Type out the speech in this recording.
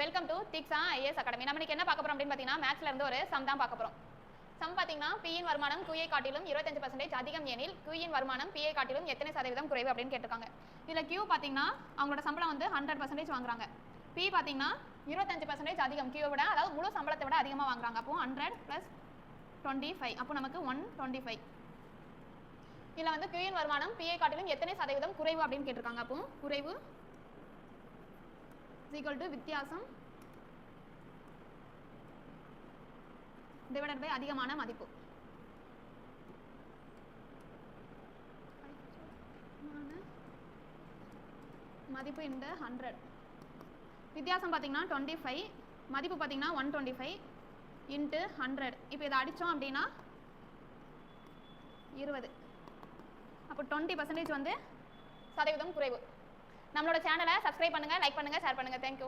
Welcome to Diksha IAS academy. நம்ம இன்னைக்கு என்ன பார்க்க போறோம் அப்படின்னு பார்த்தீங்கன்னா மேத்ஸ்ல இருந்து ஒரு சம் தான் பார்க்க போறோம். சம் பார்த்தீங்கன்னா P இன் வருமானம் Q ஐ காட்டிலும் 25% அதிகம் எனில் Q இன் வருமானம் P ஐ காட்டிலும் எத்தனை சதவீதம் குறைவு அப்படின்னு கேட்டிருக்காங்க. இதுல Q பார்த்தீங்கன்னா அவங்களோட சம்பளம் வந்து 100% வாங்குறாங்க. P பார்த்தீங்கன்னா 25% அதிகம் Q விட, அதாவது முழு சம்பளத்தை விட அதிகமாக வாங்குறாங்க. அப்போ 100 + 25, அப்போ நமக்கு 125. இதில் வந்து Q இன் வருமானம் P ஐ காட்டிலும் எத்தனை சதவீதம் குறைவு அப்படின்னு கேட்டிருக்காங்க. அப்போ குறைவு = வித்தியாசம் டிவைடட் பை அதிகமான மதிப்பு. மதிப்பு இந்த 100. வித்தியாசம் பார்த்தீங்கன்னா 25, மதிப்பு பார்த்தீங்கன்னா 125 × 100. இப்போ இதை அடித்தோம் அப்படின்னா 20. அப்போ 20% வந்து சதவீதம் குறைவு. நம்மளோட சேனலை சப்ஸ்கிரைப் பண்ணுங்கள், லைக் பண்ணுங்கள், ஷேர் பண்ணுங்கள். தேங்க்யூ.